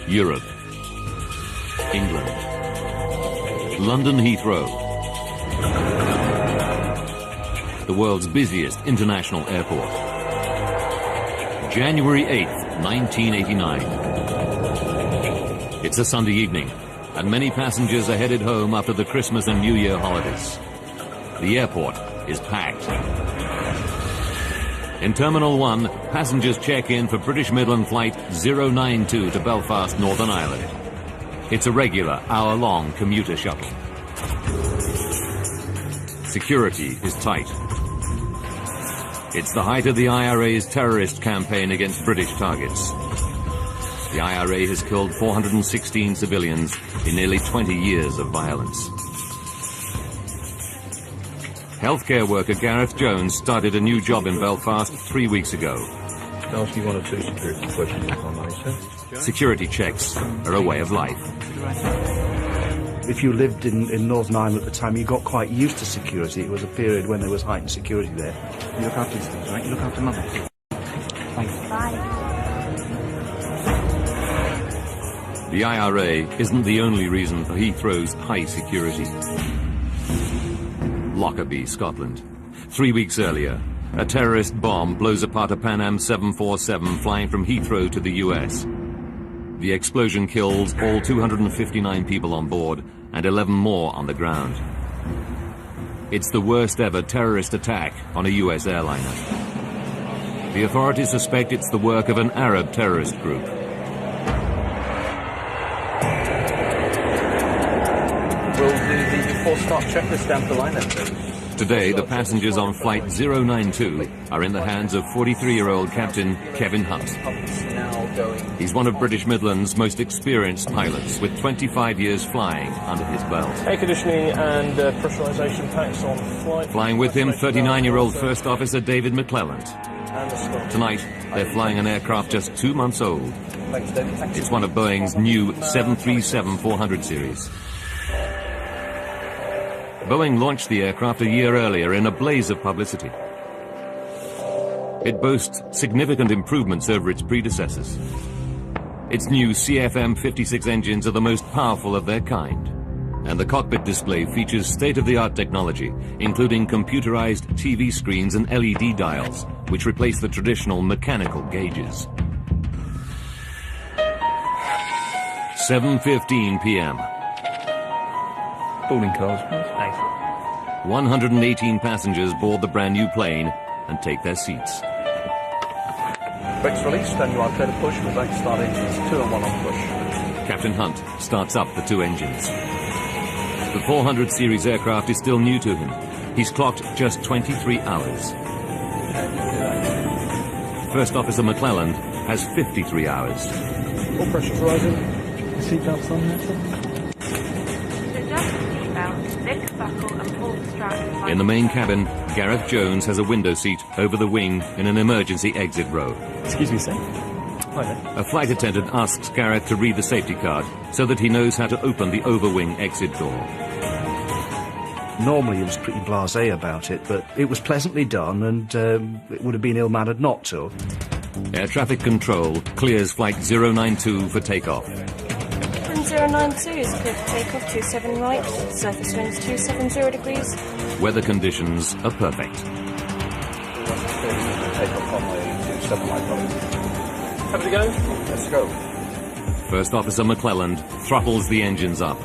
Europe, England, London Heathrow, the world's busiest international airport. January 8th, 1989. It's a Sunday evening, and many passengers are headed home after the Christmas and New Year holidays. The airport is packed. In Terminal 1, passengers check in for British Midland Flight 092 to Belfast, Northern Ireland. It's a regular hour-long commuter shuttle. Security is tight. It's the height of the IRA's terrorist campaign against British targets. The IRA has killed 416 civilians in nearly 20 years of violence. Healthcare worker Gareth Jones started a new job in Belfast 3 weeks ago. Can I ask you one or two security questions if I may, sir? Security checks are a way of life. If you lived in Northern Ireland at the time, you got quite used to security. It was a period when there was heightened security there. You look after these things, right? You look after Mother. Thanks. Bye. The IRA isn't the only reason for Heathrow's high security. Lockerbie, Scotland. 3 weeks earlier, a terrorist bomb blows apart a Pan Am 747 flying from Heathrow to the US. The explosion kills all 259 people on board and 11 more on the ground. It's the worst ever terrorist attack on a US airliner. The authorities suspect it's the work of an Arab terrorist group. Will the four-stop checklist down the line then, please? Today, the passengers on Flight 092 are in the hands of 43-year-old Captain Kevin Hunt. He's one of British Midland's most experienced pilots, with 25 years flying under his belt. Air conditioning and pressurization packs on flight. Flying with him, 39-year-old First Officer David McClelland. Tonight, they're flying an aircraft just 2 months old. It's one of Boeing's new 737-400 series. Boeing launched the aircraft a year earlier in a blaze of publicity. It boasts significant improvements over its predecessors. Its new CFM56 engines are the most powerful of their kind, and the cockpit display features state-of-the-art technology, including computerized TV screens and LED dials, which replace the traditional mechanical gauges. 7:15 p.m. Boarding cars, please. 118 passengers board the brand new plane and take their seats. Brakes released, and you are clear to push with brake start engines 2 and 1 on push. Captain Hunt starts up the 2 engines. The 400 series aircraft is still new to him. He's clocked just 23 hours. First Officer McClelland has 53 hours. All pressures rising. Seatbelts on there, sir. In the main cabin, Gareth Jones has a window seat over the wing in an emergency exit row. Excuse me, sir. Hi there. A flight attendant asks Gareth to read the safety card so that he knows how to open the overwing exit door. Normally he was pretty blasé about it, but it was pleasantly done, and it would have been ill-mannered not to. Air traffic control clears Flight 092 for takeoff. 092 is clear for takeoff, 27 right, surface winds 270 degrees. Weather conditions are perfect. Takeoff runway 27 right, please. Happy to go? Let's go. First Officer McClelland throttles the engines up.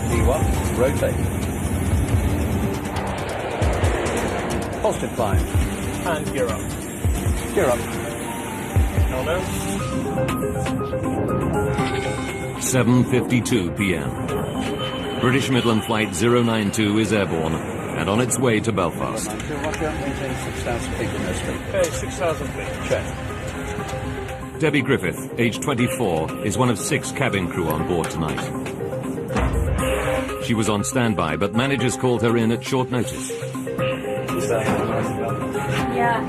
D1, rotate. Positive climb. And gear up. Gear up. Now down. 7:52 p.m. British Midland Flight 092 is airborne and on its way to Belfast. Maintain 6,000 feet in airspeed. Okay, 6,000 feet. Check. Debbie Griffith, age 24, is one of 6 cabin crew on board tonight. She was on standby, but managers called her in at short notice. Yeah.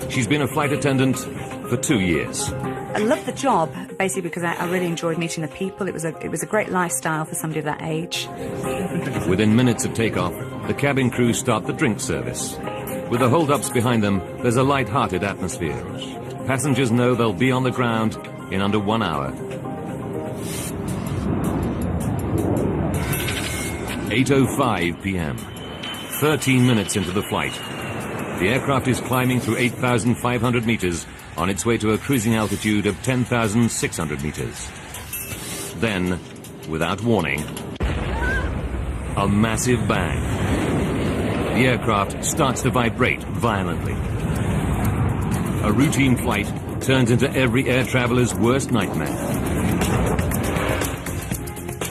She's been a flight attendant for 2 years. I love the job, basically because I really enjoyed meeting the people. It was a great lifestyle for somebody of that age. Within minutes of takeoff, the cabin crew start the drink service. With the hold-ups behind them, there's a light-hearted atmosphere. Passengers know they'll be on the ground in under 1 hour. 8:05 p.m. 13 minutes into the flight. The aircraft is climbing through 8,500 meters on its way to a cruising altitude of 10,600 meters. Then, without warning, a massive bang. The aircraft starts to vibrate violently. A routine flight turns into every air traveler's worst nightmare.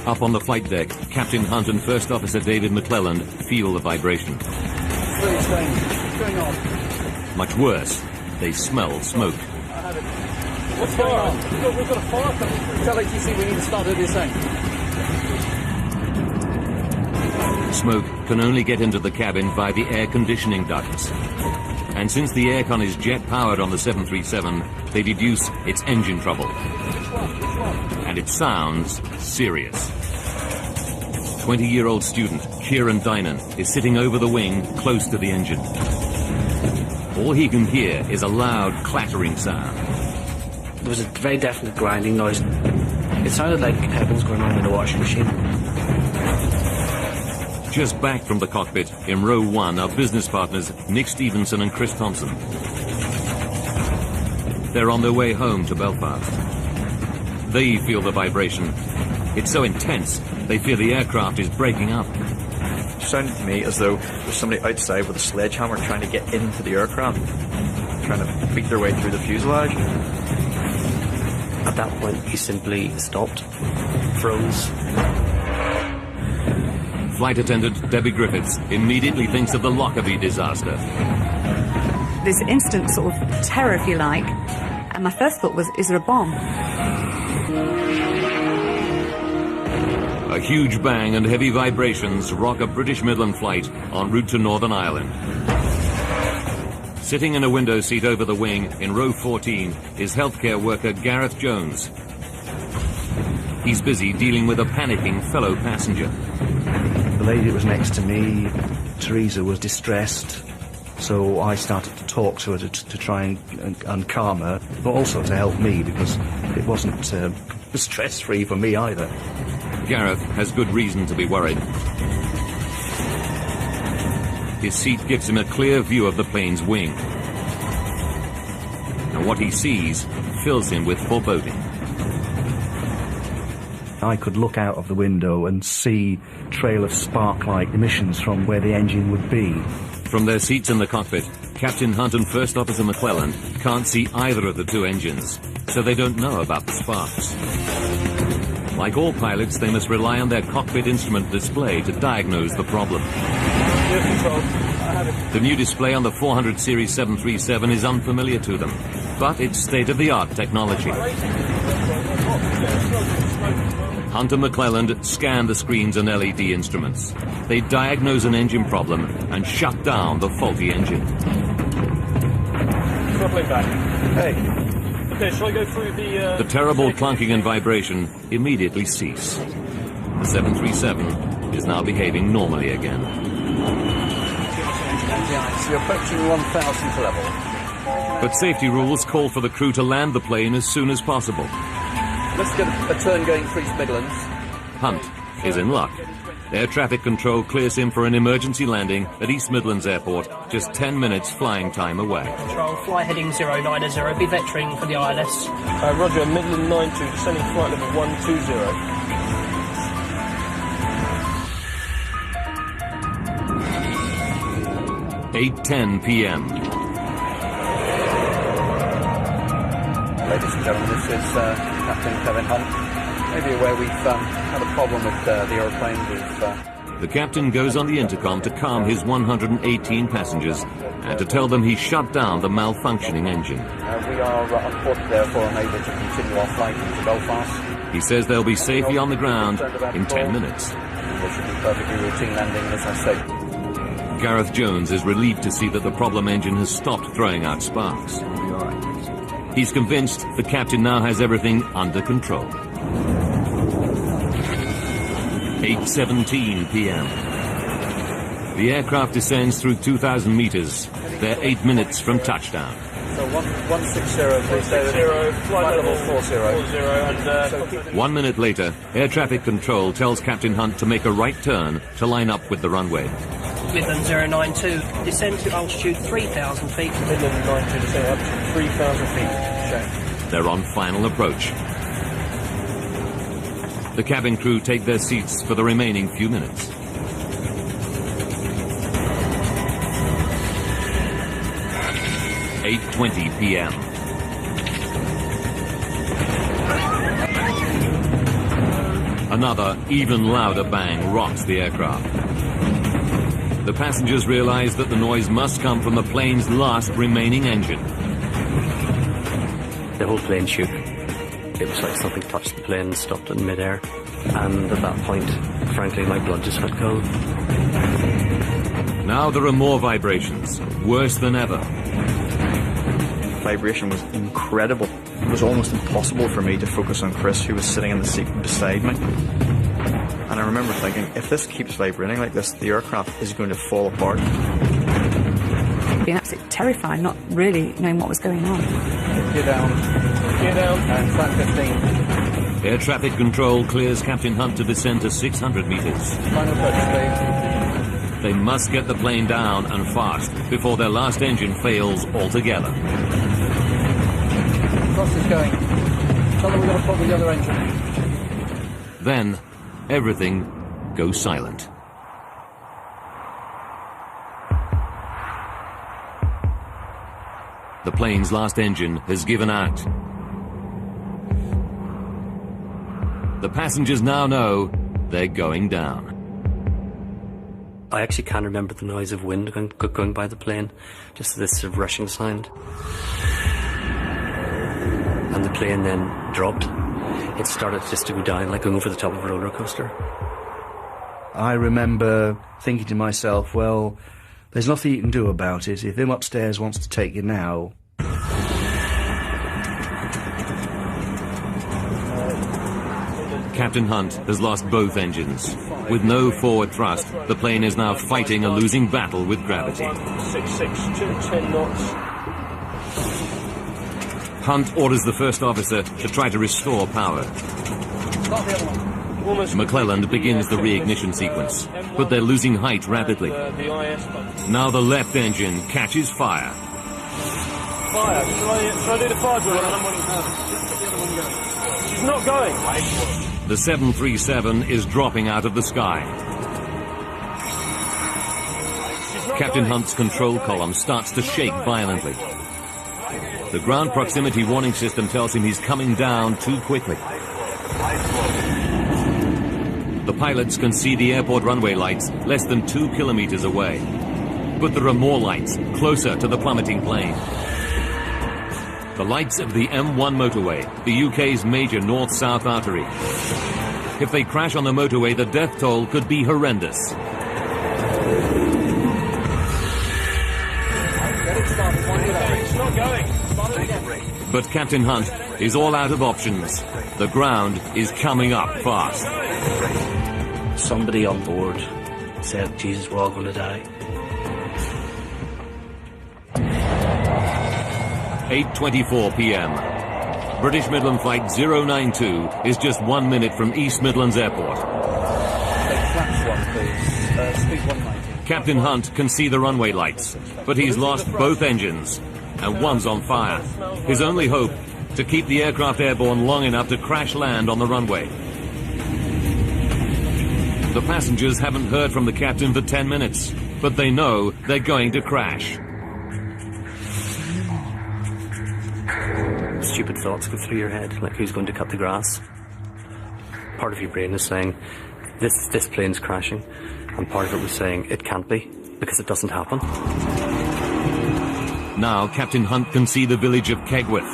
Up on the flight deck, Captain Hunt and First Officer David McClelland feel the vibration. Very strange. What's going on? Much worse, they smell smoke. What's going on? We've got a fire coming. Tell ATC we need to start a descent. Smoke can only get into the cabin via the air conditioning ducts. And since the aircon is jet-powered on the 737, they deduce it's engine trouble. And it sounds serious. 20-year-old student Kieran Dynan is sitting over the wing close to the engine. All he can hear is a loud clattering sound. There was a very definite grinding noise. It sounded like pebbles going on in a washing machine. Just back from the cockpit, in row 1 are business partners Nick Stevenson and Chris Thompson. They're on their way home to Belfast. They feel the vibration. It's so intense, they fear the aircraft is breaking up. It sounded to me as though there's somebody outside with a sledgehammer trying to get into the aircraft, trying to beat their way through the fuselage. At that point, he simply stopped, froze. Flight attendant Debbie Griffiths immediately thinks of the Lockerbie disaster. This instant sort of terror, if you like, and my first thought was, is there a bomb? A huge bang and heavy vibrations rock a British Midland flight en route to Northern Ireland. Sitting in a window seat over the wing in row 14 is healthcare worker Gareth Jones. He's busy dealing with a panicking fellow passenger. The lady that was next to me, Teresa, was distressed, so I started to talk to her to try and calm her, but also to help me because it wasn't stress-free for me either. Gareth has good reason to be worried. His seat gives him a clear view of the plane's wing. And what he sees fills him with foreboding. I could look out of the window and see a trail of spark-like emissions from where the engine would be. From their seats in the cockpit, Captain Hunt and First Officer McClelland can't see either of the two engines, so they don't know about the sparks. Like all pilots, they must rely on their cockpit instrument display to diagnose the problem. The new display on the 400 Series 737 is unfamiliar to them, but it's state-of-the-art technology. Hunt and McClelland scan the screens and LED instruments. They diagnose an engine problem and shut down the faulty engine. Throttling back. Hey. Okay, shall I go through the... The terrible clunking and vibration immediately cease. The 737 is now behaving normally again. So you're approaching 1,000th level. But safety rules call for the crew to land the plane as soon as possible. Let's get a turn going for East Midlands. Hunt is in luck. Air traffic control clears him for an emergency landing at East Midlands Airport, just 10 minutes flying time away. Control, fly heading 090, be vectoring for the ILS. Roger, Midland 92, descending flight level 120. 8:10 p.m. Ladies and gentlemen, this is Captain Kevin Hunt. Maybe aware we've had a problem with the aeroplane. The captain goes on the intercom to calm his 118 passengers and to tell them he's shut down the malfunctioning engine. We are unfortunately therefore unable to continue our flight into Belfast. He says they'll be safely on the ground in 10 minutes. This should be perfectly routine landing, as I say. Gareth Jones is relieved to see that the problem engine has stopped throwing out sparks. He's convinced the captain now has everything under control. 8:17 p.m. The aircraft descends through 2,000 meters. They're 8 minutes from touchdown. So 160, please, David. Flight level 40. And, 1 minute later, air traffic control tells Captain Hunt to make a right turn to line up with the runway. Midland 092, descend to altitude 3,000 feet. Midland 92, descend up to 3,000 feet. Shown. They're on final approach. The cabin crew take their seats for the remaining few minutes. (8:20 p.m.) Another, even louder bang rocks the aircraft. The passengers realize that the noise must come from the plane's last remaining engine. The whole plane shook. It was like something touched the plane and stopped it in midair. And at that point, frankly, my blood just went cold. Now there are more vibrations, worse than ever. Vibration was incredible. It was almost impossible for me to focus on Chris, who was sitting in the seat beside me. And I remember thinking, if this keeps vibrating like this, the aircraft is going to fall apart. Being absolutely terrified, not really knowing what was going on. Gear down. Gear down. And flat 15. Air traffic control clears Captain Hunt to descend to 600 meters. Final approach, please. They must get the plane down and fast before their last engine fails altogether. Cross is going. Tell them we've got a problem with the other engine. Then, everything goes silent. The plane's last engine has given out. The passengers now know they're going down. I actually can't remember the noise of wind going by the plane, just this sort of rushing sound. And the plane then dropped. It started just to go down, like going over the top of a roller coaster. I remember thinking to myself, well, there's nothing you can do about it. If him upstairs wants to take you now... Captain Hunt has lost both engines. With no forward thrust, the plane is now fighting a losing battle with gravity. 66210 knots. Hunt orders the first officer to try to restore power. Start the other one. McClelland begins the reignition sequence, but they're losing height rapidly. Now the left engine catches fire. Fire. Shall I do the fire drill? She's not going. The 737 is dropping out of the sky. Captain Hunt's control column starts to shake violently. The ground proximity warning system tells him he's coming down too quickly. The pilots can see the airport runway lights less than 2 kilometers away. But there are more lights closer to the plummeting plane. The lights of the M1 motorway, the UK's major north-south artery. If they crash on the motorway, the death toll could be horrendous. It's not going. But Captain Hunt is all out of options. The ground is coming up fast. Somebody on board said, Jesus, we're all going to die. 8:24 p.m. British Midland Flight 092 is just 1 minute from East Midlands Airport. Flaps one, please. Speed 190. Captain Hunt can see the runway lights, but he's lost both engines, and one's on fire. His only hope, to keep the aircraft airborne long enough to crash land on the runway. The passengers haven't heard from the captain for 10 minutes, but they know they're going to crash. Stupid thoughts go through your head, like who's going to cut the grass. Part of your brain is saying, this plane's crashing, and part of it was saying, it can't be, because it doesn't happen. Now Captain Hunt can see the village of Kegworth.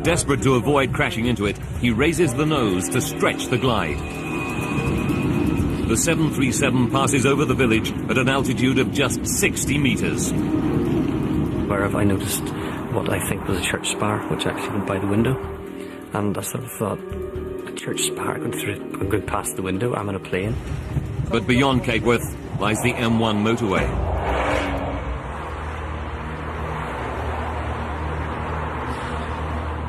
Desperate to avoid crashing into it, he raises the nose to stretch the glide. The 737 passes over the village at an altitude of just 60 meters. Where have I noticed what I think was a church spire, which actually went by the window. And I sort of thought, a church spire going past the window, I'm in a plane. But beyond Kegworth, lies the M1 motorway.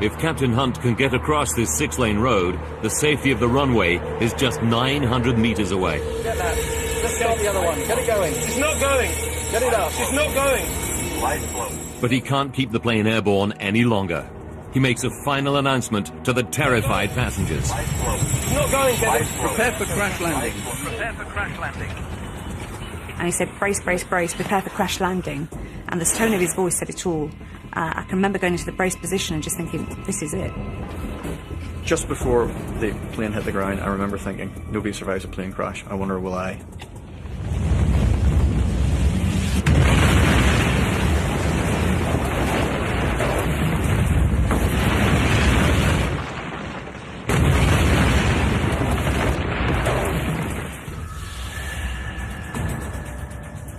If Captain Hunt can get across this 6-lane road, the safety of the runway is just 900 meters away. Get that. Just get on the other one. Get it going. It's not going. Get it up. It's not going. But he can't keep the plane airborne any longer. He makes a final announcement to the terrified passengers. It's not going, Kevin. Prepare for crash landing. Prepare for crash landing. And he said, brace, brace, brace, prepare for crash landing. And the tone of his voice said it all. I can remember going into the brace position and just thinking, this is it. Just before the plane hit the ground, I remember thinking, nobody survives a plane crash. I wonder, will I?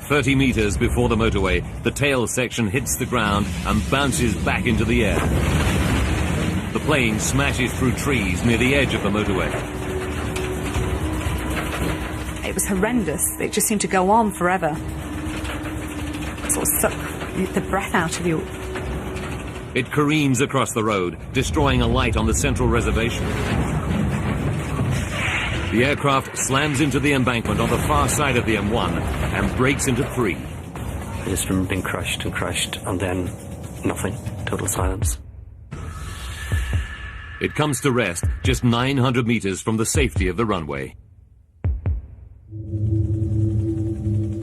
"30 meters before the motorway, the tail section hits the ground and bounces back into the air. The plane smashes through trees near the edge of the motorway. It was horrendous. It just seemed to go on forever. It sort of sucked the breath out of you. It careens across the road, destroying a light on the central reservation. The aircraft slams into the embankment on the far side of the M1 and breaks into 3. I just remember being crushed and then nothing. Total silence. It comes to rest just 900 meters from the safety of the runway.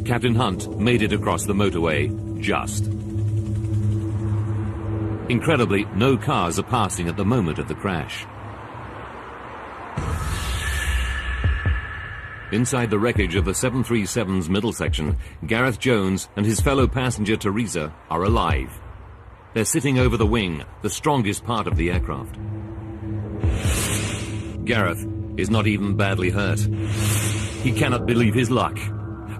Captain Hunt made it across the motorway just. Incredibly, no cars are passing at the moment of the crash. Inside the wreckage of the 737's middle section, Gareth Jones and his fellow passenger Teresa are alive. They're sitting over the wing, the strongest part of the aircraft. Gareth is not even badly hurt. He cannot believe his luck,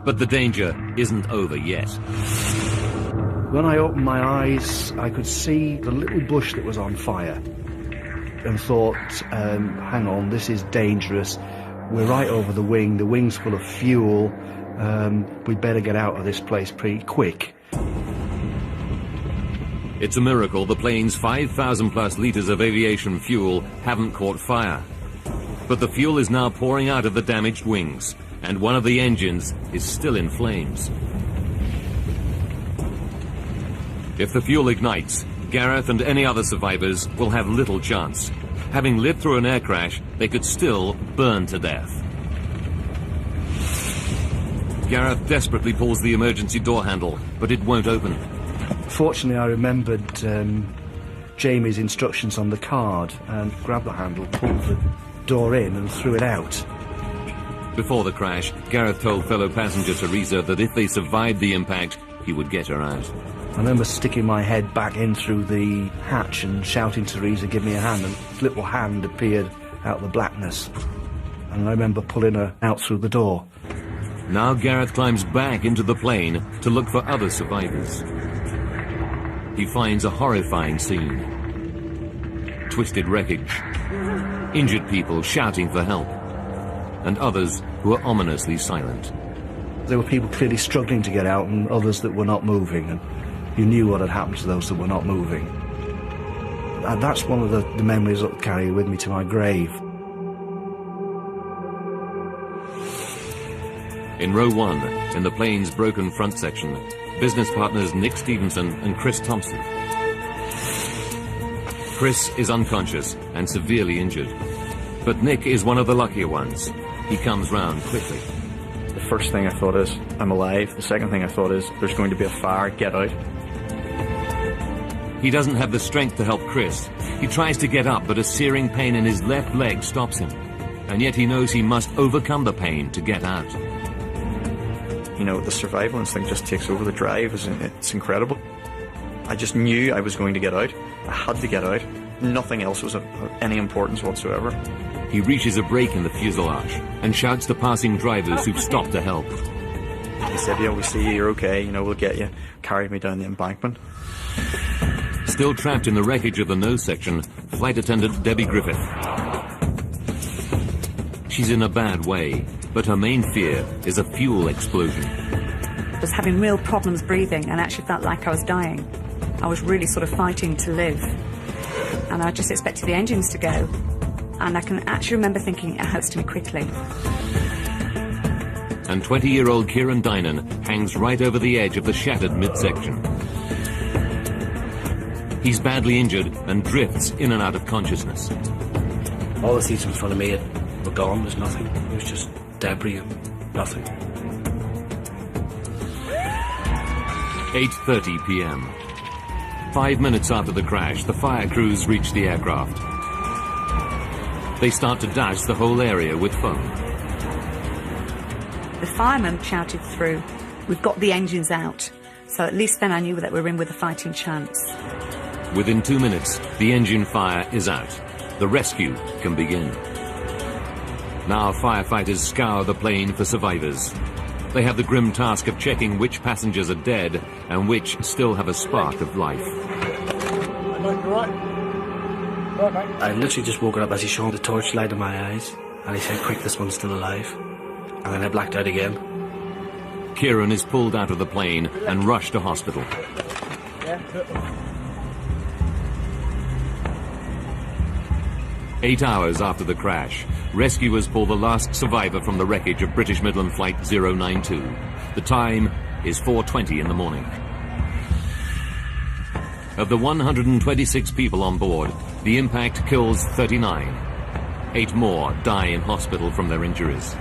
but the danger isn't over yet. When I opened my eyes, I could see the little bush that was on fire and thought, hang on, this is dangerous. We're right over the wing's full of fuel, we better get out of this place pretty quick. It's a miracle the plane's 5,000 plus litres of aviation fuel haven't caught fire. But the fuel is now pouring out of the damaged wings, and one of the engines is still in flames. If the fuel ignites, Gareth and any other survivors will have little chance. Having lived through an air crash, they could still burn to death. Gareth desperately pulls the emergency door handle, but it won't open. Fortunately, I remembered Jamie's instructions on the card and grabbed the handle, pulled the door in and threw it out. Before the crash, Gareth told fellow passenger Teresa that if they survived the impact, he would get her out. I remember sticking my head back in through the hatch and shouting to Teresa, give me a hand, and a little hand appeared out of the blackness. And I remember pulling her out through the door. Now Gareth climbs back into the plane to look for other survivors. He finds a horrifying scene. Twisted wreckage, injured people shouting for help, and others who are ominously silent. There were people clearly struggling to get out and others that were not moving, and you knew what had happened to those that were not moving. And that's one of the memories I'll carry with me to my grave. In row 1, in the plane's broken front section, business partners Nick Stevenson and Chris Thompson. Chris is unconscious and severely injured, but Nick is one of the luckier ones. He comes round quickly. The first thing I thought is, I'm alive. The second thing I thought is, there's going to be a fire, get out. He doesn't have the strength to help Chris. He tries to get up, but a searing pain in his left leg stops him. And yet he knows he must overcome the pain to get out. You know, the survival instinct just takes over. The drive, it's incredible. I just knew I was going to get out. I had to get out. Nothing else was of any importance whatsoever. He reaches a break in the fuselage and shouts to passing drivers who've stopped to help. He said, yeah, we see you, you're okay, we'll get you. Carried me down the embankment. Still trapped in the wreckage of the nose section, flight attendant Debbie Griffith. She's in a bad way. But her main fear is a fuel explosion. I was having real problems breathing and actually felt like I was dying. I was really sort of fighting to live. And I just expected the engines to go. And I can actually remember thinking, it has to be quickly. And 20-year-old Kieran Dynan hangs right over the edge of the shattered midsection. He's badly injured and drifts in and out of consciousness. All the seats in front of me were gone. There's nothing. It was just debris and nothing. 8:30 p.m. 5 minutes after the crash, the fire crews reach the aircraft. They start to douse the whole area with foam. The fireman shouted through, "We've got the engines out." So at least then I knew that we were in with a fighting chance. Within 2 minutes, the engine fire is out. The rescue can begin. Now firefighters scour the plane for survivors. They have the grim task of checking which passengers are dead and which still have a spark of life. I literally just woke up as he shone the torchlight in my eyes, and he said, "Quick, this one's still alive." And then I blacked out again. Kieran is pulled out of the plane and rushed to hospital. 8 hours after the crash, rescuers pull the last survivor from the wreckage of British Midland Flight 092. The time is 4:20 in the morning. Of the 126 people on board, the impact kills 39. 8 more die in hospital from their injuries.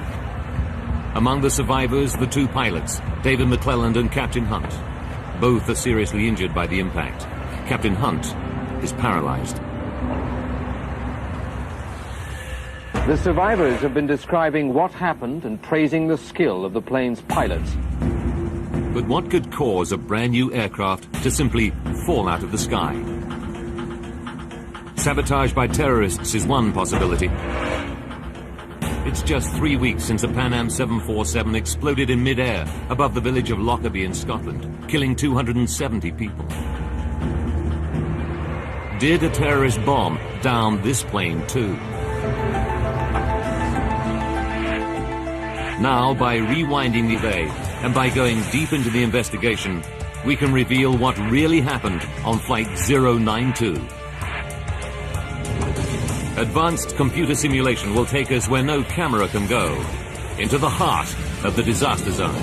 Among the survivors, the 2 pilots, David McClelland and Captain Hunt. Both are seriously injured by the impact. Captain Hunt is paralyzed. The survivors have been describing what happened and praising the skill of the plane's pilots. But what could cause a brand new aircraft to simply fall out of the sky? Sabotage by terrorists is one possibility. It's just 3 weeks since a Pan Am 747 exploded in mid-air above the village of Lockerbie in Scotland, killing 270 people. Did a terrorist bomb down this plane too? Now, by rewinding the day and by going deep into the investigation, we can reveal what really happened on Flight 092. Advanced computer simulation will take us where no camera can go, into the heart of the disaster zone.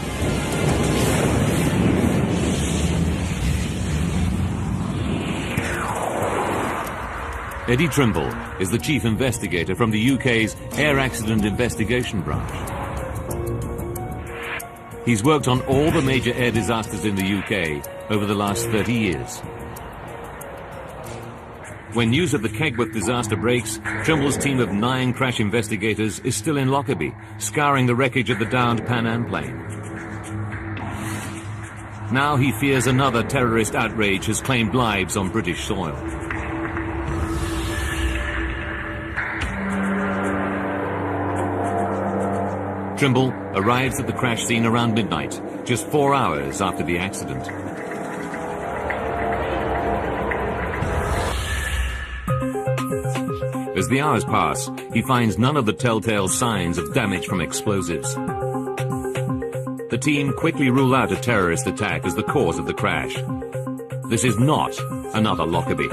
Eddie Trimble is the chief investigator from the UK's Air Accident Investigation Branch. He's worked on all the major air disasters in the UK over the last 30 years. When news of the Kegworth disaster breaks, Trimble's team of 9 crash investigators is still in Lockerbie, scouring the wreckage of the downed Pan Am plane. Now he fears another terrorist outrage has claimed lives on British soil. Trimble arrives at the crash scene around midnight, just 4 hours after the accident. As the hours pass, he finds none of the telltale signs of damage from explosives. The team quickly rule out a terrorist attack as the cause of the crash. This is not another Lockerbie.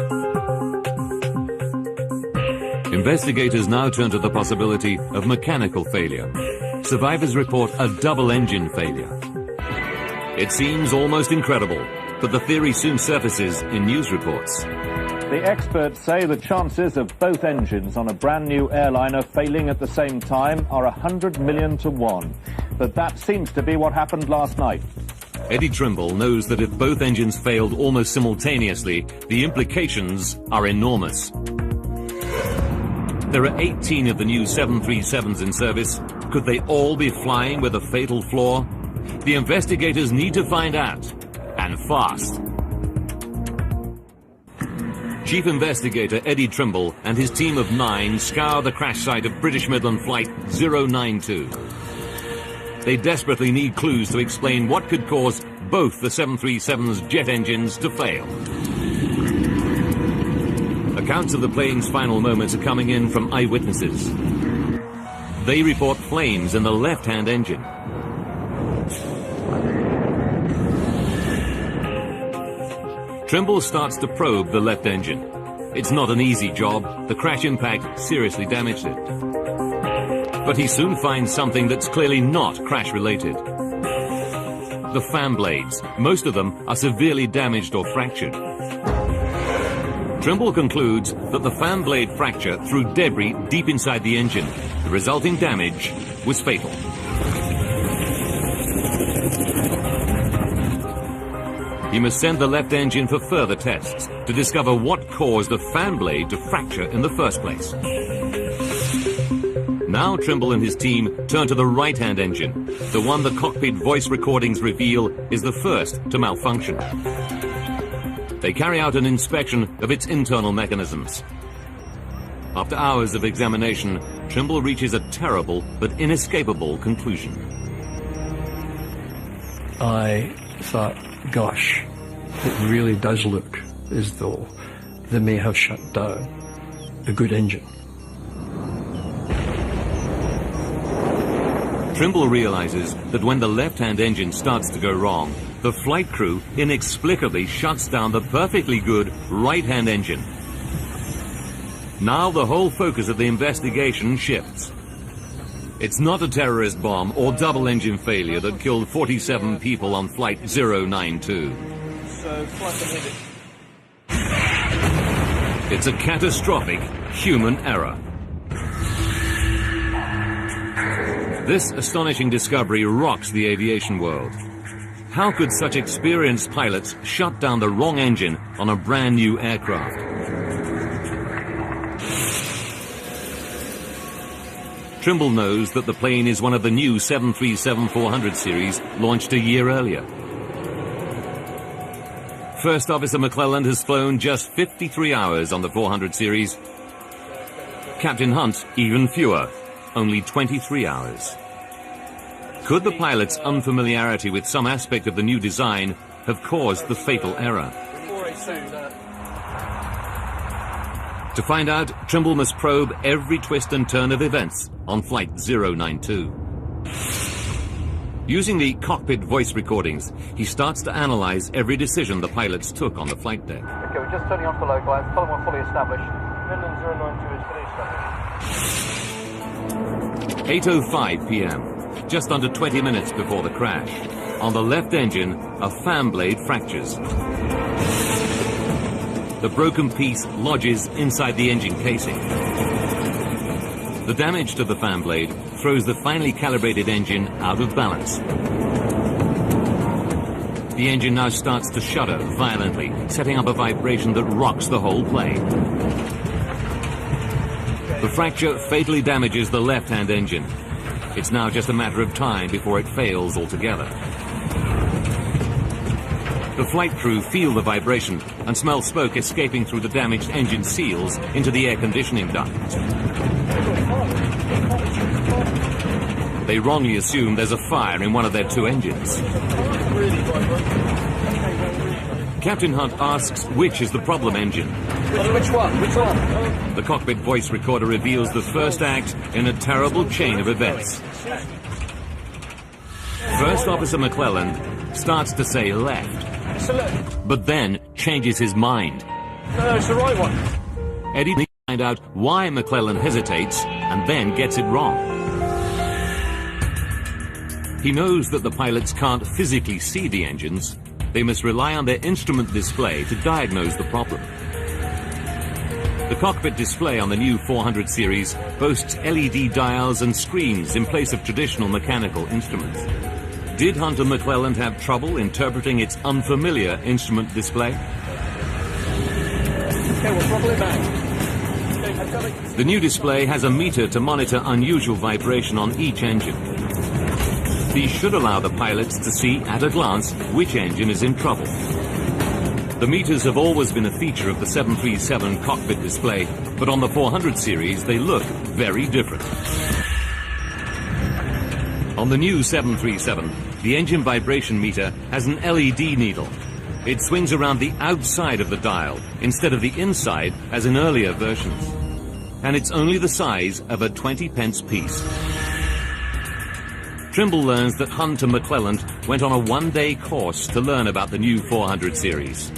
Investigators now turn to the possibility of mechanical failure. Survivors report a double engine failure. It seems almost incredible, but the theory soon surfaces in news reports. The experts say the chances of both engines on a brand new airliner failing at the same time are 100 million to 1. But that seems to be what happened last night. Eddie Trimble knows that if both engines failed almost simultaneously, the implications are enormous. There are 18 of the new 737s in service. Could they all be flying with a fatal flaw? The investigators need to find out, and fast. Chief Investigator Eddie Trimble and his team of 9 scour the crash site of British Midland Flight 092. They desperately need clues to explain what could cause both the 737's jet engines to fail. Accounts of the plane's final moments are coming in from eyewitnesses. they report flames in the left-hand engine. Trimble starts to probe the left engine. It's not an easy job. The crash impact seriously damaged it. But he soon finds something that's clearly not crash-related. The fan blades. Most of them are severely damaged or fractured. Trimble concludes that the fan blade fracture threw debris deep inside the engine. The resulting damage was fatal. He must send the left engine for further tests to discover what caused the fan blade to fracture in the first place. Now Trimble and his team turn to the right-hand engine, the one the cockpit voice recordings reveal is the first to malfunction. They carry out an inspection of its internal mechanisms. After hours of examination, Trimble reaches a terrible but inescapable conclusion. I thought, gosh, it really does look as though they may have shut down a good engine. Trimble realizes that when the left-hand engine starts to go wrong, the flight crew inexplicably shuts down the perfectly good right-hand engine. Now the whole focus of the investigation shifts. It's not a terrorist bomb or double engine failure that killed 47 people on Flight 092. It's a catastrophic human error. This astonishing discovery rocks the aviation world. How could such experienced pilots shut down the wrong engine on a brand new aircraft? Trimble knows that the plane is one of the new 737-400 series launched a year earlier. First Officer McClelland has flown just 53 hours on the 400 series. Captain Hunt even fewer, only 23 hours. Could the pilot's unfamiliarity with some aspect of the new design have caused the fatal error? To find out, Trimble must probe every twist and turn of events on Flight 092. Using the cockpit voice recordings, he starts to analyze every decision the pilots took on the flight deck. Okay, we're just turning off the localizer. Tell them we're fully established. Midland 092 is fully established. 8:05 p.m., just under 20 minutes before the crash. On the left engine, a fan blade fractures. The broken piece lodges inside the engine casing. The damage to the fan blade throws the finely calibrated engine out of balance. The engine now starts to shudder violently, setting up a vibration that rocks the whole plane. The fracture fatally damages the left-hand engine. It's now just a matter of time before it fails altogether. The flight crew feel the vibration and smell smoke escaping through the damaged engine seals into the air conditioning duct. They wrongly assume there's a fire in one of their two engines. Captain Hunt asks which is the problem engine. Which one? Which one? The cockpit voice recorder reveals the first act in a terrible chain of events. First Officer McClelland starts to say left, but then changes his mind. No, it's the right one. Eddie needs to find out why McClelland hesitates and then gets it wrong. He knows that the pilots can't physically see the engines. They must rely on their instrument display to diagnose the problem. The cockpit display on the new 400 series boasts LED dials and screens in place of traditional mechanical instruments. Did Hunt and McClelland have trouble interpreting its unfamiliar instrument display? Okay, we'll throttle it back. The new display has a meter to monitor unusual vibration on each engine. These should allow the pilots to see at a glance which engine is in trouble. The meters have always been a feature of the 737 cockpit display, but on the 400 series they look very different. On the new 737, the engine vibration meter has an LED needle. It swings around the outside of the dial instead of the inside as in earlier versions. And it's only the size of a 20 pence piece. Trimble learns that Hunt and McClelland went on a one-day course to learn about the new 400 series.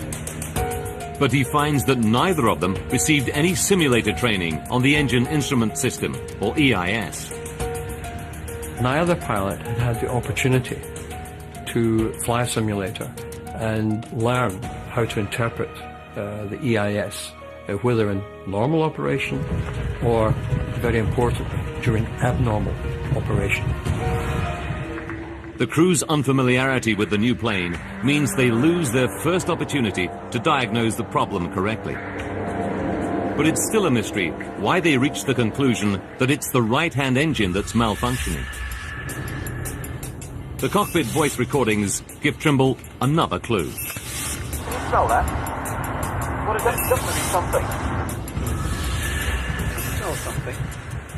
But he finds that neither of them received any simulator training on the Engine Instrument System, or EIS. Neither pilot had had the opportunity to fly a simulator and learn how to interpret the EIS, whether in normal operation or, very importantly, during abnormal operation. The crew's unfamiliarity with the new plane means they lose their first opportunity to diagnose the problem correctly. But it's still a mystery why they reach the conclusion that it's the right-hand engine that's malfunctioning. The cockpit voice recordings give Trimble another clue. Can you smell that? What is that? It doesn't be something. Smell something.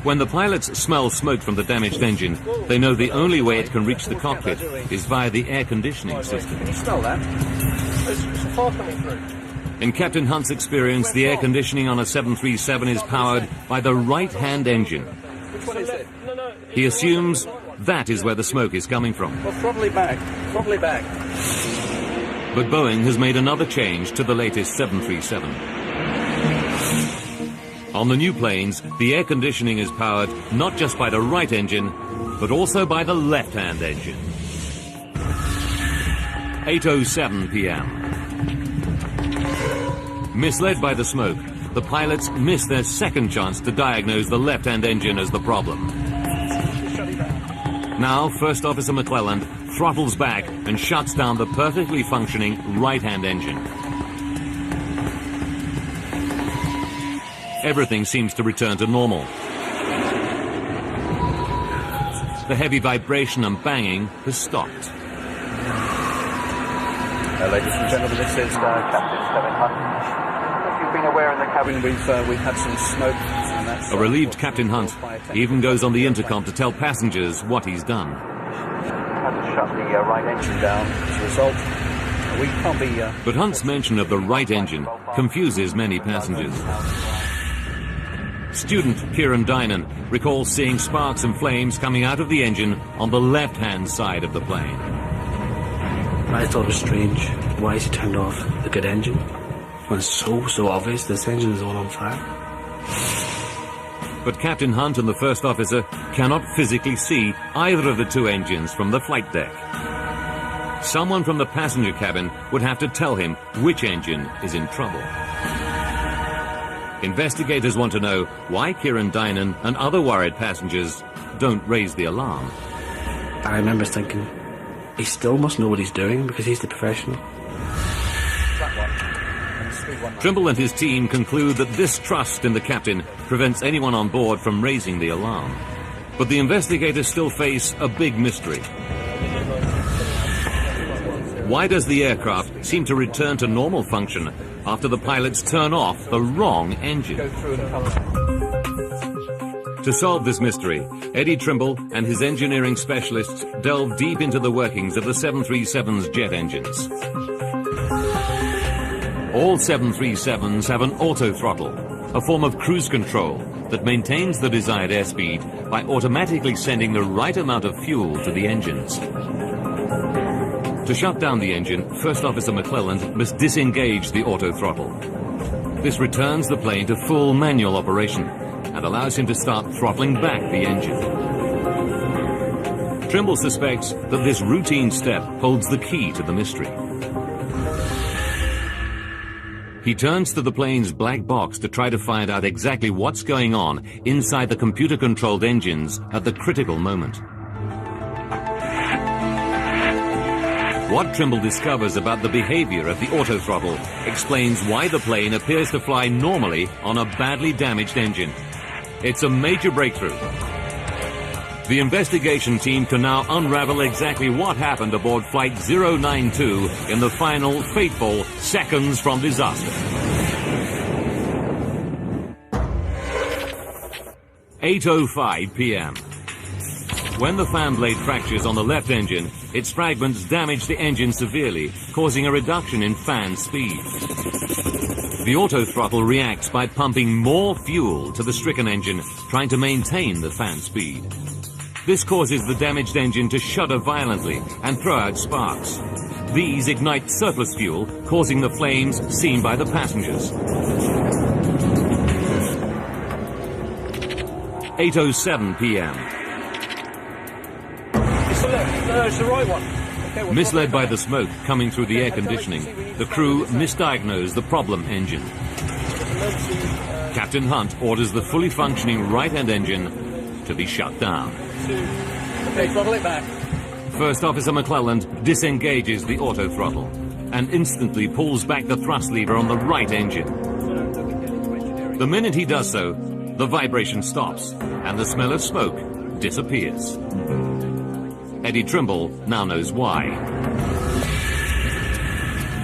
When the pilots smell smoke from the damaged engine, they know the only way it can reach the cockpit is via the air conditioning system. Can you smell that? There's fog coming through. In Captain Hunt's experience, the air conditioning on a 737 is powered by the right-hand engine. Which one is it? He assumes that is where the smoke is coming from. Well, throttle back. Throttle back. But Boeing has made another change to the latest 737. On the new planes, the air conditioning is powered not just by the right engine, but also by the left-hand engine. 8:07 p.m. Misled by the smoke, the pilots miss their second chance to diagnose the left-hand engine as the problem. Now, First Officer McClelland throttles back and shuts down the perfectly functioning right-hand engine. Everything seems to return to normal. The heavy vibration and banging has stopped. Ladies and gentlemen, this is Captain Kevin Hunt. If you've been aware in the cabin, we've had some smoke. And that's, A relieved Captain Hunt even goes on the intercom to tell passengers what he's done. Had to shut the right engine down as a result. We can't be... But Hunt's mention of the right engine confuses many passengers. Student Kieran Dynan recalls seeing sparks and flames coming out of the engine on the left-hand side of the plane. I thought it was strange. Why is he turned off the good engine? When it's so obvious this engine is all on fire. But Captain Hunt and the first officer cannot physically see either of the two engines from the flight deck. Someone from the passenger cabin would have to tell him which engine is in trouble. Investigators want to know why Kieran Dynan and other worried passengers don't raise the alarm. I remember thinking, he still must know what he's doing because he's the professional. Trimble and his team conclude that distrust in the captain prevents anyone on board from raising the alarm. But the investigators still face a big mystery. Why does the aircraft seem to return to normal function after the pilots turn off the wrong engine? To solve this mystery, Eddie Trimble and his engineering specialists delve deep into the workings of the 737's jet engines. All 737s have an auto-throttle, a form of cruise control that maintains the desired airspeed by automatically sending the right amount of fuel to the engines. To shut down the engine, First Officer McClelland must disengage the auto-throttle. This returns the plane to full manual operation and allows him to start throttling back the engine. Trimble suspects that this routine step holds the key to the mystery. He turns to the plane's black box to try to find out exactly what's going on inside the computer-controlled engines at the critical moment. What Trimble discovers about the behavior of the autothrottle explains why the plane appears to fly normally on a badly damaged engine. It's a major breakthrough. The investigation team can now unravel exactly what happened aboard Flight 092 in the final, fateful seconds from disaster. 8:05 p.m. When the fan blade fractures on the left engine, its fragments damage the engine severely, causing a reduction in fan speed. The autothrottle reacts by pumping more fuel to the stricken engine, trying to maintain the fan speed. This causes the damaged engine to shudder violently and throw out sparks. These ignite surplus fuel, causing the flames seen by the passengers. 8:07 p.m. It's the left. No, it's the right one. Okay, we'll Misled by the smoke coming through the air conditioning, the crew misdiagnosed the problem engine. Captain Hunt orders the fully functioning right-hand engine to be shut down. Okay, throttle it back. First Officer McClelland disengages the auto throttle and instantly pulls back the thrust lever on the right engine. The minute he does so, the vibration stops and the smell of smoke disappears. Eddie Trimble now knows why.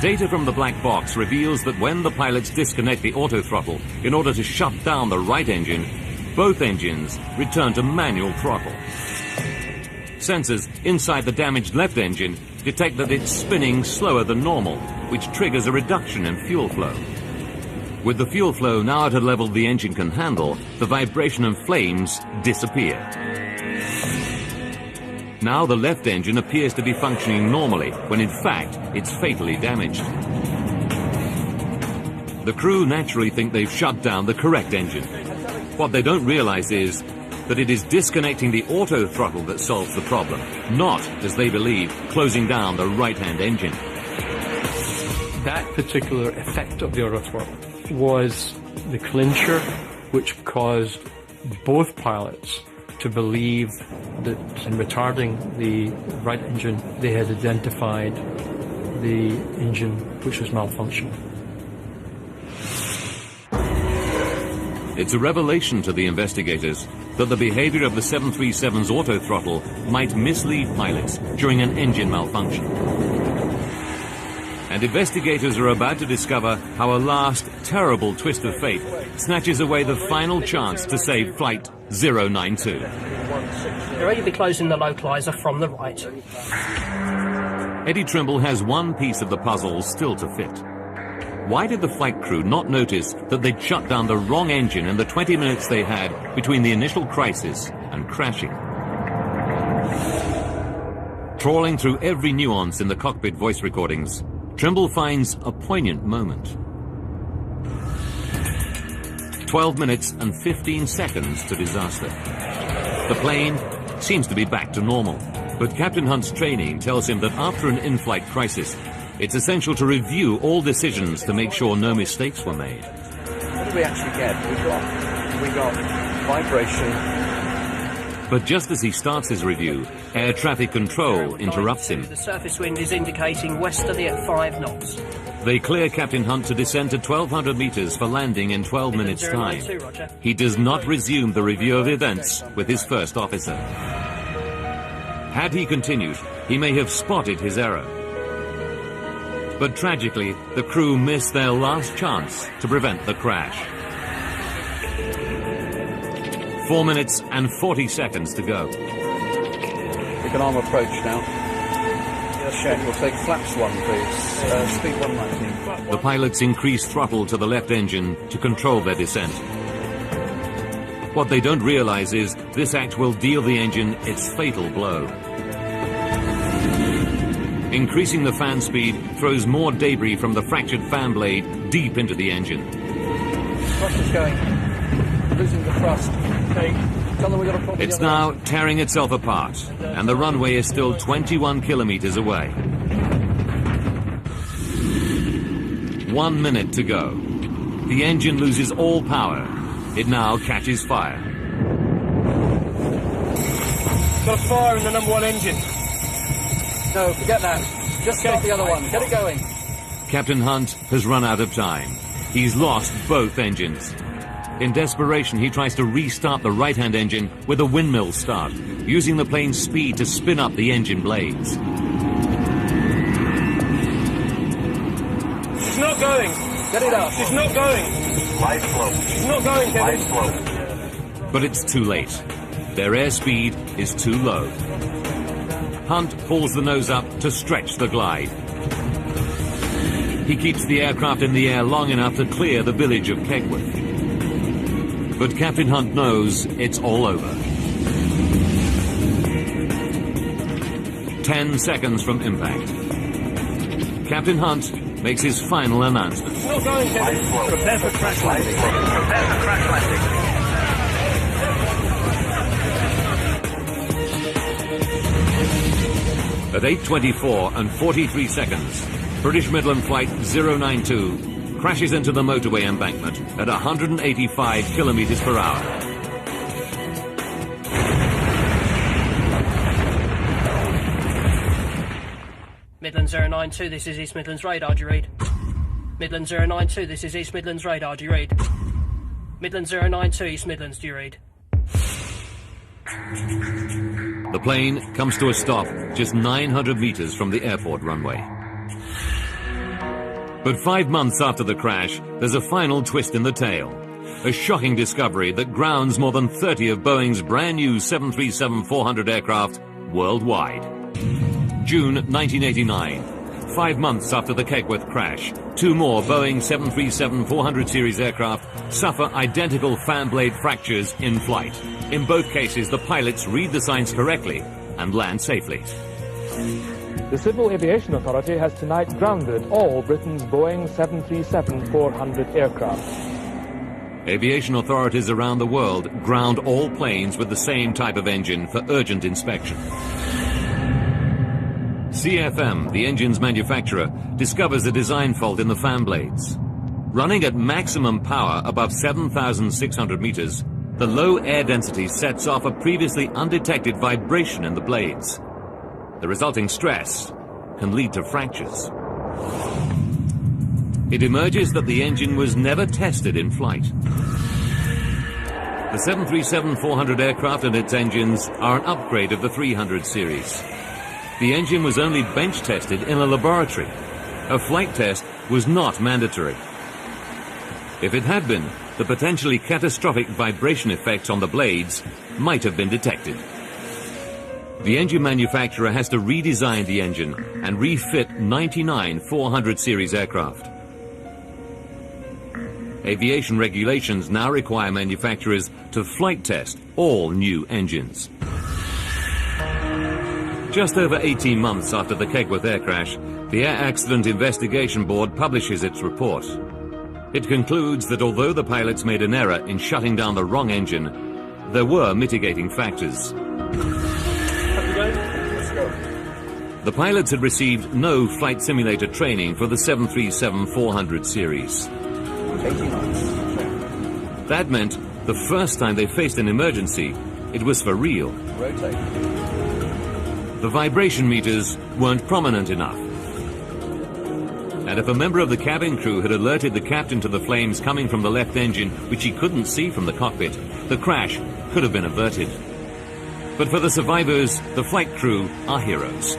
Data from the black box reveals that when the pilots disconnect the auto throttle in order to shut down the right engine, both engines return to manual throttle. Sensors inside the damaged left engine detect that it's spinning slower than normal, which triggers a reduction in fuel flow. With the fuel flow now at a level the engine can handle, the vibration and flames disappear. Now the left engine appears to be functioning normally, when in fact it's fatally damaged. The crew naturally think they've shut down the correct engine. What they don't realize is that it is disconnecting the auto throttle that solves the problem, not, as they believe, closing down the right-hand engine. That particular effect of the auto throttle was the clincher which caused both pilots to believe that in retarding the right engine, they had identified the engine which was malfunctioning. It's a revelation to the investigators that the behavior of the 737's auto throttle might mislead pilots during an engine malfunction. And investigators are about to discover how a last terrible twist of fate snatches away the final chance to save Flight 092. You're ready to be closing the localizer from the right. Eddie Trimble has one piece of the puzzle still to fit. Why did the flight crew not notice that they'd shut down the wrong engine in the 20 minutes they had between the initial crisis and crashing? Trawling through every nuance in the cockpit voice recordings, Trimble finds a poignant moment. 12 minutes and 15 seconds to disaster. The plane seems to be back to normal, but Captain Hunt's training tells him that after an in-flight crisis, it's essential to review all decisions to make sure no mistakes were made. What did we actually get? We got vibration. But just as he starts his review, air traffic control interrupts him. The surface wind is indicating westerly at 5 knots. They clear Captain Hunt to descend to 1,200 meters for landing in 12 minutes' time. He does not resume the review of events with his first officer. Had he continued, he may have spotted his error. But tragically, the crew missed their last chance to prevent the crash. 4 minutes and 40 seconds to go. We can arm approach now. Yes, Shane, we'll take flaps 1, please. Speed 190. The pilots increase throttle to the left engine to control their descent. What they don't realize is this act will deal the engine its fatal blow. Increasing the fan speed throws more debris from the fractured fan blade deep into the engine. Thrust is going. Losing the thrust. Okay. Tell them we got a problem. It's now tearing itself apart, and the runway is still 21 kilometers away. 1 minute to go. The engine loses all power. It now catches fire. Got a fire in the number 1 engine. No, forget that. Just start the other one. Get it going. Captain Hunt has run out of time. He's lost both engines. In desperation, he tries to restart the right-hand engine with a windmill start, using the plane's speed to spin up the engine blades. It's not going. Get it up. It's not going. Light slow. It's not going, Kevin. Light slow. But it's too late. Their airspeed is too low. Hunt pulls the nose up to stretch the glide. He keeps the aircraft in the air long enough to clear the village of Kegworth. But Captain Hunt knows it's all over. 10 seconds from impact. Captain Hunt makes his final announcement. Not going, Kevin. Prepare for crash landing. Prepare for crash landing. At 8:24 and 43 seconds, British Midland Flight 092 crashes into the motorway embankment at 185 kilometers per hour. Midland 092, this is East Midlands radar, do you read? Midland 092, this is East Midlands radar, do you read? Midland 092, East Midlands, do you read? The plane comes to a stop just 900 meters from the airport runway. But 5 months after the crash, there's a final twist in the tale. A shocking discovery that grounds more than 30 of Boeing's brand new 737-400 aircraft worldwide. June 1989. 5 months after the Kegworth crash, 2 more Boeing 737-400 series aircraft suffer identical fan blade fractures in flight. In both cases, the pilots read the signs correctly and land safely. The Civil Aviation Authority has tonight grounded all Britain's Boeing 737-400 aircraft. Aviation authorities around the world ground all planes with the same type of engine for urgent inspection. CFM, the engine's manufacturer, discovers a design fault in the fan blades. Running at maximum power above 7,600 meters, the low air density sets off a previously undetected vibration in the blades. The resulting stress can lead to fractures. It emerges that the engine was never tested in flight. The 737-400 aircraft and its engines are an upgrade of the 300 series. The engine was only bench tested in a laboratory. A flight test was not mandatory. If it had been, the potentially catastrophic vibration effects on the blades might have been detected. The engine manufacturer has to redesign the engine and refit 99 400 series aircraft. Aviation regulations now require manufacturers to flight test all new engines. Just over 18 months after the Kegworth air crash, the Air Accident Investigation Board publishes its report. It concludes that although the pilots made an error in shutting down the wrong engine, there were mitigating factors. The pilots had received no flight simulator training for the 737-400 series. That meant the first time they faced an emergency, it was for real. The vibration meters weren't prominent enough. And if a member of the cabin crew had alerted the captain to the flames coming from the left engine, which he couldn't see from the cockpit, the crash could have been averted. But for the survivors, the flight crew are heroes.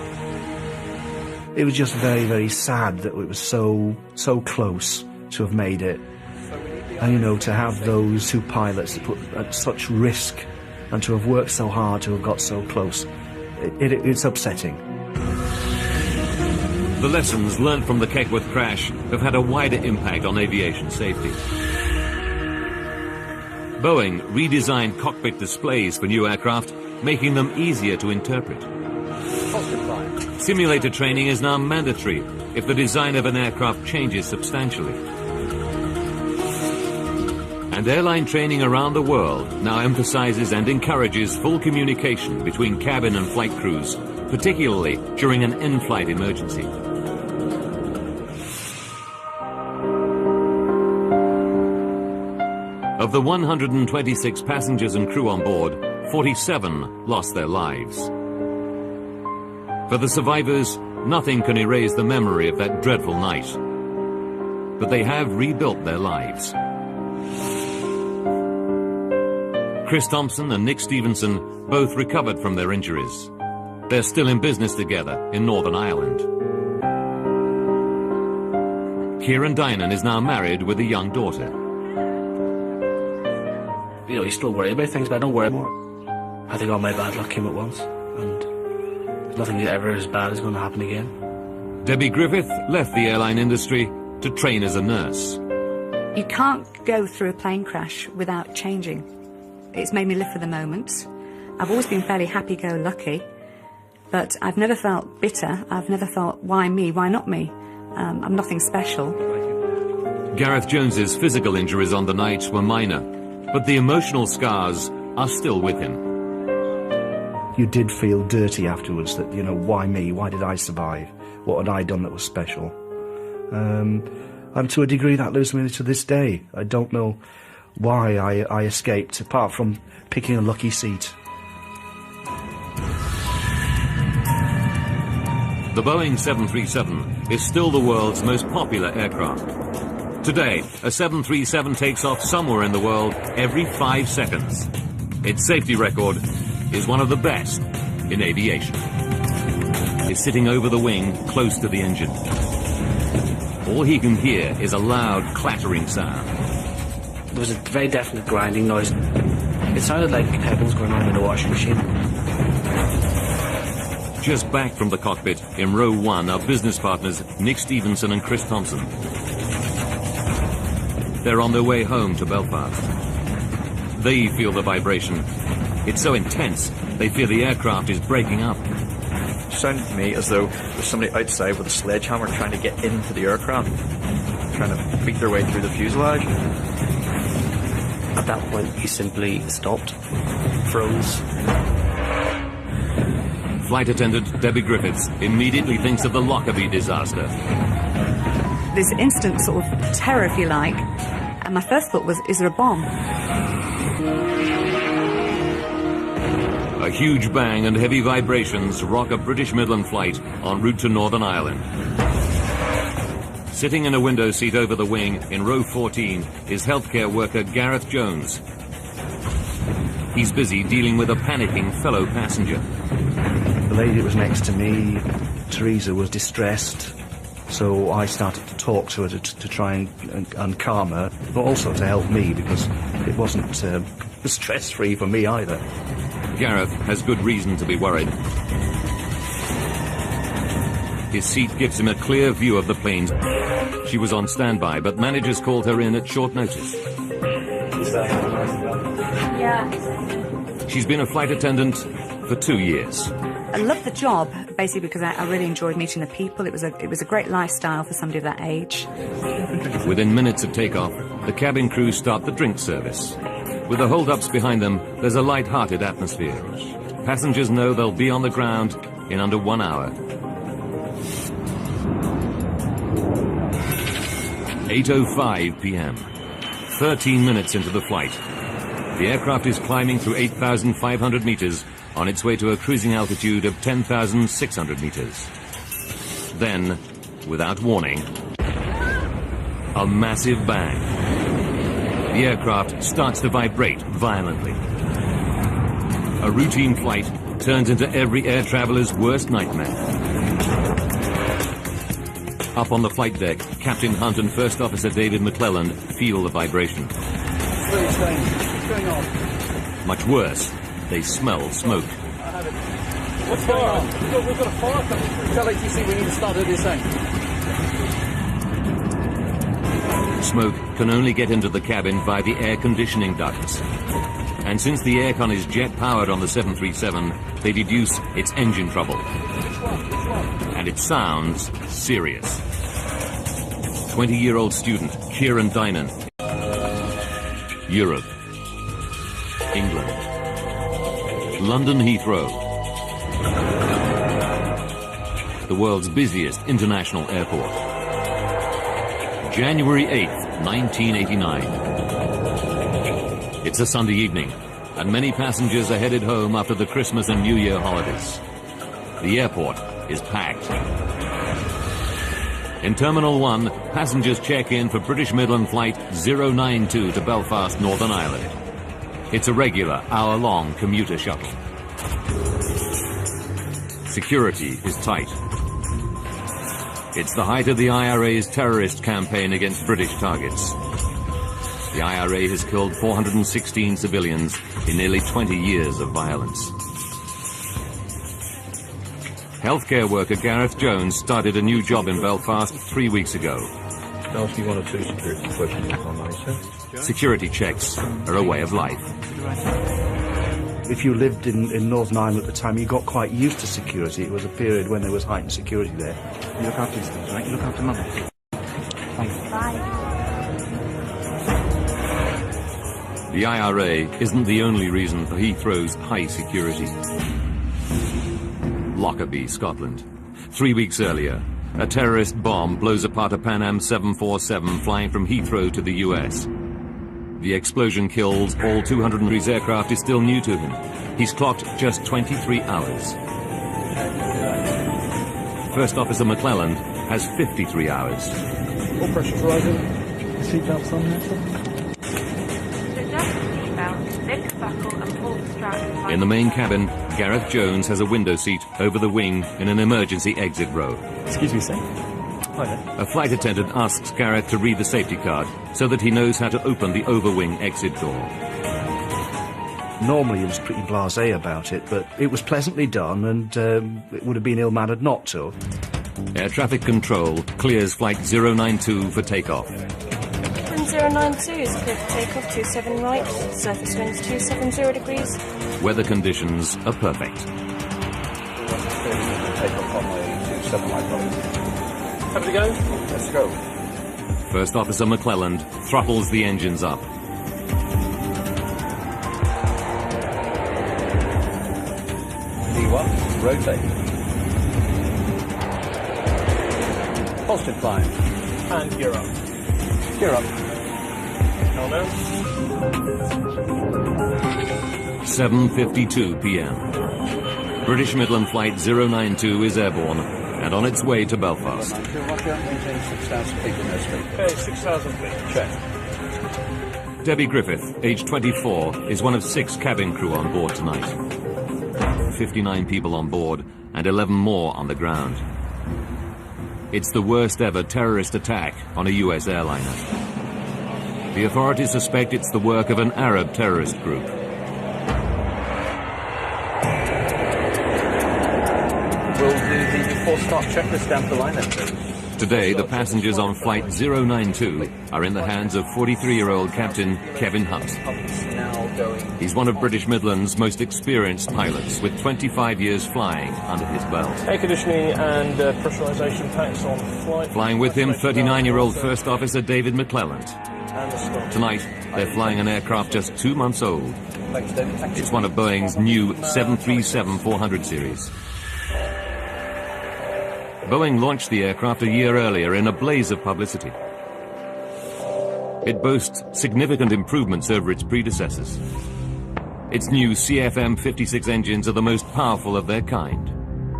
It was just very, very sad that it was so close to have made it. And, you know, to have those 2 pilots put at such risk and to have worked so hard to have got so close, it's upsetting. The lessons learned from the Kegworth crash have had a wider impact on aviation safety. Boeing redesigned cockpit displays for new aircraft, making them easier to interpret. Simulator training is now mandatory if the design of an aircraft changes substantially. And airline training around the world now emphasizes and encourages full communication between cabin and flight crews, particularly during an in-flight emergency. Of the 126 passengers and crew on board, 47 lost their lives. For the survivors, nothing can erase the memory of that dreadful night. But they have rebuilt their lives. Chris Thompson and Nick Stevenson both recovered from their injuries. They're still in business together in Northern Ireland. Kieran Dynan is now married with a young daughter. You know, you still worry about things, but I don't worry more. I think all my bad luck came at once, and nothing ever as bad is going to happen again. Debbie Griffith left the airline industry to train as a nurse. You can't go through a plane crash without changing. It's made me live for the moment. I've always been fairly happy-go-lucky, But I've never felt bitter. I've never felt, why me, why not me? I'm nothing special. Gareth Jones's physical injuries on the night were minor, but the emotional scars are still with him. You did feel dirty afterwards that, you know, why me? Why did I survive? What had I done that was special? And to a degree that lives with me to this day. I don't know why I escaped, apart from picking a lucky seat. The Boeing 737 is still the world's most popular aircraft. Today, a 737 takes off somewhere in the world every 5 seconds. Its safety record is one of the best in aviation. It's sitting over the wing, close to the engine. All he can hear is a loud clattering sound. There was a very definite grinding noise. It sounded like pebbles going on in a washing machine. Just back from the cockpit, in row 1, are business partners Nick Stevenson and Chris Thompson. They're on their way home to Belfast. They feel the vibration. It's so intense, they fear the aircraft is breaking up. It sounded to me as though there's somebody outside with a sledgehammer trying to get into the aircraft, trying to beat their way through the fuselage. At that point, he simply stopped, froze. Flight attendant Debbie Griffiths immediately thinks of the Lockerbie disaster. This instant sort of terror, if you like, and my first thought was, is there a bomb? A huge bang and heavy vibrations rock a British Midland flight en route to Northern Ireland. Sitting in a window seat over the wing in row 14 is healthcare worker Gareth Jones. He's busy dealing with a panicking fellow passenger. The lady that was next to me, Teresa, was distressed, so I started to talk to her to try and calm her, but also to help me, because it wasn't stress-free for me either. Gareth has good reason to be worried. His seat gives him a clear view of the planes. She was on standby, but managers called her in at short notice. Yeah. She's been a flight attendant for 2 years. I loved the job, basically because I really enjoyed meeting the people. It was a great lifestyle for somebody of that age. Within minutes of takeoff, the cabin crew start the drink service. With the hold-ups behind them, there's a light-hearted atmosphere. Passengers know they'll be on the ground in under 1 hour. 8:05 p.m. 13 minutes into the flight. The aircraft is climbing through 8,500 meters on its way to a cruising altitude of 10,600 meters. Then, without warning, a massive bang. The aircraft starts to vibrate violently. A routine flight turns into every air traveler's worst nightmare. Up on the flight deck, Captain Hunt and First Officer David McClelland feel the vibration. What's going on? Much worse, they smell smoke. What's going on? We've got a fire coming through. Tell ATC we need to start at this end. Smoke can only get into the cabin via the air conditioning ducts. And since the aircon is jet-powered on the 737, they deduce it's engine trouble. And it sounds serious. 20-year-old student Kieran Dynan. Europe. England. London Heathrow. The world's busiest international airport. January 8th, 1989. It's a Sunday evening, and many passengers are headed home after the Christmas and New Year holidays. The airport is packed. In Terminal 1, passengers check in for British Midland Flight 092 to Belfast, Northern Ireland. It's a regular hour-long commuter shuttle. Security is tight. It's the height of the IRA's terrorist campaign against British targets. The IRA has killed 416 civilians in nearly 20 years of violence. Healthcare worker Gareth Jones started a new job in Belfast 3 weeks ago. Ask you one or two security questions online, sir. Security checks are a way of life. If you lived in Northern Ireland at the time, you got quite used to security. It was a period when there was heightened security there. You look after these things, right? You look after Mum. Thanks. Bye. The IRA isn't the only reason for Heathrow's high security. Lockerbie, Scotland. 3 weeks earlier, a terrorist bomb blows apart a Pan Am 747 flying from Heathrow to the US. The explosion kills all 200. His aircraft is still new to him. He's clocked just 23 hours. First Officer McClelland has 53 hours. All pressures rising. Seatbelts on there. In the main cabin, Gareth Jones has a window seat over the wing in an emergency exit row. Excuse me, sir. Hi there. A flight attendant asks Gareth to read the safety card so that he knows how to open the overwing exit door. Normally he was pretty blasé about it, but it was pleasantly done, and it would have been ill-mannered not to. Air traffic control clears flight 092 for takeoff. Wind 092 is clear for takeoff 27 right, surface winds 270 degrees. Weather conditions are perfect. Takeoff runway 27 right, Happy to go? let's go. First Officer McClelland throttles the engines up. D1, rotate. Positive climb. And gear up. Gear up. Now down. 7:52 p.m. British Midland Flight 092 is airborne and on its way to Belfast. Roger, maintain 6,000 feet in airspeed. Okay, 6,000 feet. Check. Debbie Griffith, age 24, is one of 6 cabin crew on board tonight. 59 people on board and 11 more on the ground. It's the worst ever terrorist attack on a US airliner. The authorities suspect it's the work of an Arab terrorist group. We'll do the before start checklist down the line then, please. Today, the passengers on Flight 092 are in the hands of 43-year-old Captain Kevin Hunt. He's one of British Midland's most experienced pilots, with 25 years flying under his belt. Air conditioning and pressurization packs on flight. Flying with him, 39-year-old First Officer David McClelland. Tonight, they're flying an aircraft just 2 months old. It's one of Boeing's new 737-400 series. Boeing launched the aircraft a year earlier in a blaze of publicity. It boasts significant improvements over its predecessors. Its new CFM56 engines are the most powerful of their kind,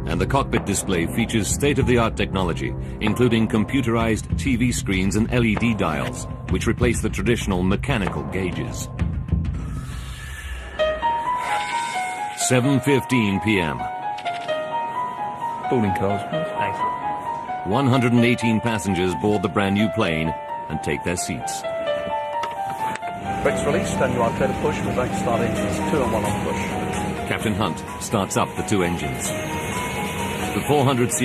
and the cockpit display features state-of-the-art technology, including computerized TV screens and LED dials, which replace the traditional mechanical gauges. 7:15 p.m. Boarding cars. 118 passengers board the brand new plane and take their seats. Brakes released, and you are clear to push. We're going to start engines 2 and 1 on push. Captain Hunt starts up the 2 engines. The 400